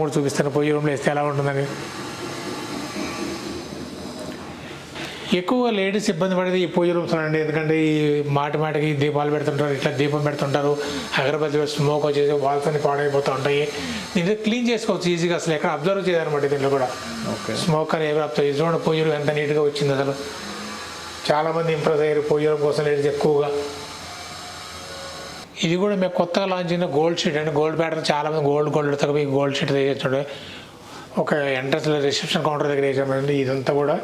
కూడా చూపిస్తాను పోయి రూమ్లో వేస్తే ఎలా ఉంటుందని. ఎక్కువ లేడీస్ ఇబ్బంది పడేది ఈ పూజ రూమ్స్ అండి. ఎందుకంటే ఈ మాటికి దీపాలు పెడుతుంటారు, ఇట్లా దీపం పెడుతుంటారు, అగరబత్తి స్మోక్ వచ్చేసి వాల్తో పాడైపోతూ ఉంటాయి. దీంట్లో క్లీన్ చేసుకోవచ్చు ఈజీగా, అసలు ఎక్కడ అబ్జర్వ్ చేయాలన్నమాట. దీంట్లో కూడా స్మోక్ అని ఏమి అబ్జర్వ్ చేసి చూడండి పూజ రూమ్ ఎంత నీట్గా వచ్చింది. అసలు చాలామంది ఇంప్రెస్ అయ్యారు పూజ రూమ్ కోసం లేడీస్ ఎక్కువగా. ఇది కూడా మేము కొత్తగా లాంచ్ అయిన గోల్డ్ షీట్ అండి. గోల్డ్ ప్యాటర్న్ చాలామంది గోల్డ్ తగ్గ గోల్డ్ షీట్ వేసేస్తుండే. ఒక ఎంట్రన్స్లో రిసెప్షన్ కౌంటర్ దగ్గర వేసామండి. ఇదంతా కూడా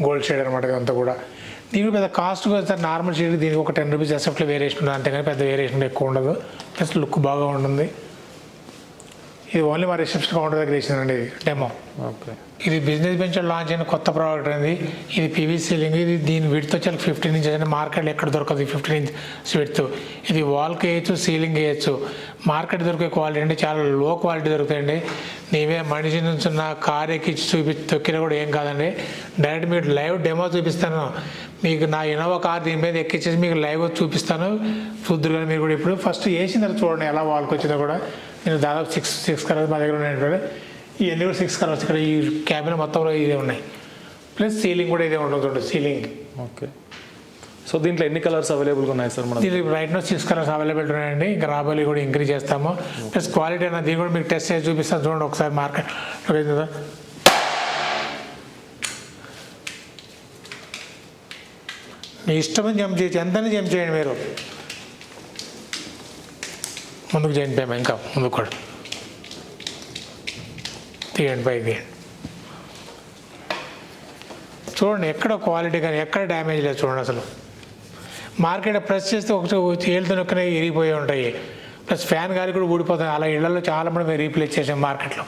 గోల్డ్ షేడ్ అనమాట. ఇదంతా కూడా దీనికి పెద్ద కాస్ట్ కూడా నార్మల్ షీట్ దీనికి ఒక 10 రూపీస్ ఎస్ఎఫ్లో వేరియేషన్ ఉంటుంది, అంతేగాని పెద్ద వేరియేషన్ ఎక్కువ ఉండదు. ప్లస్ లుక్ బాగా ఉంటుంది. ఇది ఓన్లీ మా రిసెప్షన్ కౌంటర్ దగ్గర వేసిందండి డెమో. ఓకే, ఇది బిజినెస్ వెంచర్ లాంచ్ అయిన కొత్త ప్రోడక్ట్ అండి. ఇది పీవీసీ సీలింగ్. ఇది దీని విడ్త్ వచ్చి 15 ఇంచెస్ అని మార్కెట్లో ఎక్కడ దొరకదు. 15 ఇంచ్ విడ్త్. ఇది వాల్కి వేయచ్చు, సీలింగ్ వేయచ్చు. మార్కెట్ దొరికే క్వాలిటీ అంటే చాలా లో క్వాలిటీ దొరుకుతాయండి. నీవే మనిషి నుంచి ఉన్న కార్ ఎక్కించి తొక్కినా కూడా ఏం కాదండి. డైరెక్ట్ మీకు లైవ్ డెమో చూపిస్తాను. మీకు నా ఇన్నోవా కార్ దీని మీద ఎక్కించేసి మీకు లైవ్ చూపిస్తాను, చూద్దరు. కానీ మీరు కూడా ఇప్పుడు ఫస్ట్ వేసిన తర్వాత చూడండి ఎలా వాల్కి వచ్చిందో కూడా. నేను దాదాపు సిక్స్ కలర్స్ మా దగ్గర ఉన్నాయి. ఇవన్నీ కూడా 6 కలర్స్. ఇక్కడ ఈ క్యాబిన్ మొత్తంలో ఇదే ఉన్నాయి. ప్లస్ సీలింగ్ కూడా ఇదే ఉంటుంది సీలింగ్. ఓకే, సో దీంట్లో ఎన్ని కలర్స్ అవైలబుల్గా ఉన్నాయి సార్? మనం దీనికి రైట్ నో 6 కలర్స్ అవైలబుల్ ఉన్నాయండి. ఇంకా రాబోయే కూడా ఇంక్రీజ్ చేస్తాము. ప్లస్ క్వాలిటీ అన్న దీన్ని కూడా మీకు టెస్ట్ చేసి చూపిస్తాను. చూడండి ఒకసారి మార్కెట్ కదా. మీ ఇష్టమని జంప్ చేయొచ్చు, ఎంతని జంప్ చేయండి మీరు. ముందుకు జంప్ చేయమా, ఇంకా ముందుకు కూడా తీయండి, పైకి తీయండి. చూడండి ఎక్కడ క్వాలిటీ కానీ ఎక్కడ డ్యామేజ్ లేదు. చూడండి అసలు మార్కెట్ ప్రెస్ చేస్తే ఒకటి ఏళ్ళతో నొక్కనే ఇరిగిపోయి ఉంటాయి. ప్లస్ ఫ్యాన్ గాలి కూడా ఊడిపోతాయి. అలా ఇళ్లలో చాలా మంది మేము రీప్లేస్ చేసాం మార్కెట్లో.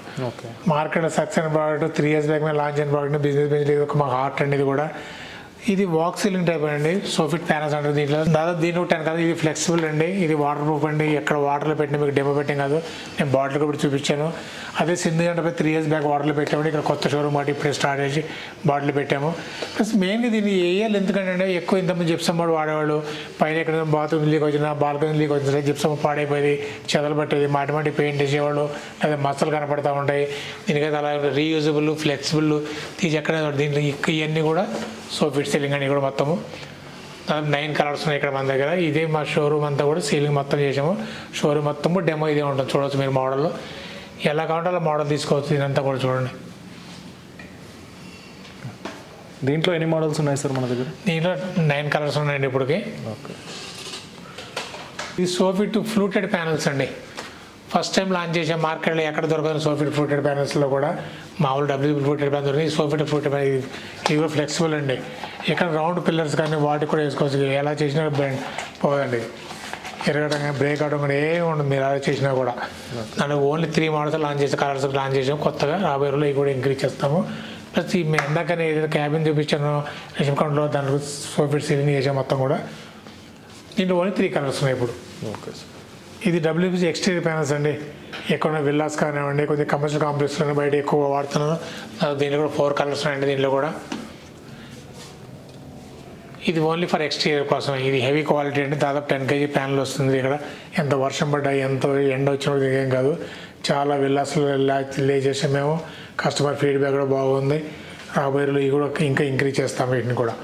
మార్కెట్లో సక్సెస్ ప్రోడక్ట్ 3 years బ్యాక్ మేము లాంచ్ అయిన ప్రోడక్ట్. బిజినెస్ బెంచ్ ఒక మా హార్ట్ అండి. ఇది కూడా ఇది వాక్ సీలింగ్ టైప్ అండి. సోఫిట్ ప్యానల్స్ అంటారు దీంట్లో. దాదాపు దీనికి 10 కాదు. ఇది ఫ్లెక్సిబుల్ అండి. ఇది వాటర్ ప్రూఫ్ అండి. ఎక్కడ వాటర్లో పెట్టిన మీకు డెమో పెట్టాం కాదు, నేను బాటిల్ కూడా చూపించాను. అదే సింధు అంటే 3 years బ్యాక్ వాటర్లో పెట్టాము. ఇక్కడ కొత్త షోరూమ్ వాటి ఇప్పుడే స్టార్ట్ చేసి బాటిల్ పెట్టాము. ప్లస్ మెయిన్గా దీన్ని వేయాలి ఎందుకంటే ఎక్కువ ఇంతమంది జిప్సమ్ బోర్డు వాడేవాళ్ళు. పైన ఎక్కడ బాత్రూమ్ లీక్ వచ్చినా, బాల్కనీ లీక్ వచ్చినా జిప్సమ్ పాడైపోయేది, చెదలు పట్టేది, మాటి పెయింట్ వేసేవాళ్ళు, లేదా మచ్చలు కనపడతా ఉంటాయి. దీనికైతే అలా రీయూజబుల్, ఫ్లెక్సిబుల్ తీసి ఎక్కడ దీంట్లో ఇవన్నీ కూడా సోఫిట్ సీలింగ్ అని కూడా మొత్తము 9 కలర్స్ ఉన్నాయి ఇక్కడ మన దగ్గర. ఇదే మా షోరూమ్ అంతా కూడా సీలింగ్ మొత్తం చేసాము. షోరూమ్ మొత్తము డెమో ఇదే ఉంటుంది. చూడవచ్చు మీరు మోడల్లో ఎలా కావాలంటే అలా మోడల్ తీసుకోవచ్చు. ఇదంతా కూడా చూడండి. దీంట్లో ఎన్ని మోడల్స్ ఉన్నాయి సార్ మన దగ్గర? దీంట్లో 9 కలర్స్ ఉన్నాయండి ఇప్పటికి. ఓకే, ఇది సోఫిట్ ఫ్లూటెడ్ ప్యానల్స్ అండి. ఫస్ట్ టైం లాంచ్ చేసే మార్కెట్లో ఎక్కడ దొరకదు సోఫిట్ ఫ్లూటెడ్ ప్యానల్స్లో కూడా. మామూలు డబ్ల్యూ ఫ్లూటెడ్ ప్యానల్ దొరికింది. సోఫిట్ ఫ్లూటెడ్ ఇది కూడా ఫ్లెక్సిబుల్ అండి. ఇక్కడ రౌండ్ పిల్లర్స్ కానీ వాటికి కూడా వేసుకోవచ్చు. ఎలా చేసినా పోదండి. ఎరగడం కానీ బ్రేక్ అవడం కానీ ఏమి ఉండదు మీరు అలా చేసినా కూడా. దాంట్లో ఓన్లీ 3 మోడల్స్ లాంచ్ చేసి కలర్స్ లాంచ్ చేసాము కొత్తగా. రాబోయే రోజుల్లో ఇవి కూడా ఇంక్రీజ్ చేస్తాము. ప్లస్ ఈ ఎందాకనే ఏదైతే క్యాబిన్ చూపించాను రిసెప్షన్ కౌంటర్లో, దాంట్లో సోఫిట్ సీలింగ్ చేసాము మొత్తం కూడా. దీంట్లో ఓన్లీ 3 కలర్స్ ఉన్నాయి ఇప్పుడు. ఓకే సార్, ఇది డబ్ల్యూపీసీ ఎక్స్టీరియర్ ప్యానల్స్ అండి. ఎక్కువ విల్లాస్ కానివ్వండి, కొద్దిగా కమర్షియల్ కాంప్లెక్స్లో బయట ఎక్కువ వాడుతున్నాను. దీంట్లో కూడా 4 కలర్స్ ఉన్నాయండి దీంట్లో కూడా. ఇది ఓన్లీ ఫర్ ఎక్స్టీరియర్ కోసం. ఇది హెవీ క్వాలిటీ అండి. దాదాపు 10 kg ప్యానల్ వస్తుంది. ఇక్కడ ఎంత వర్షం పడ్డా, ఎంత ఎండ వచ్చినప్పుడు ఏం కాదు. చాలా విల్లాస్లో లే చేసాం మేము. కస్టమర్ ఫీడ్బ్యాక్ కూడా బాగుంది. రాబోయే రోజులు ఇవి కూడా ఇంకా ఇంక్రీజ్ చేస్తాం వీటిని కూడా.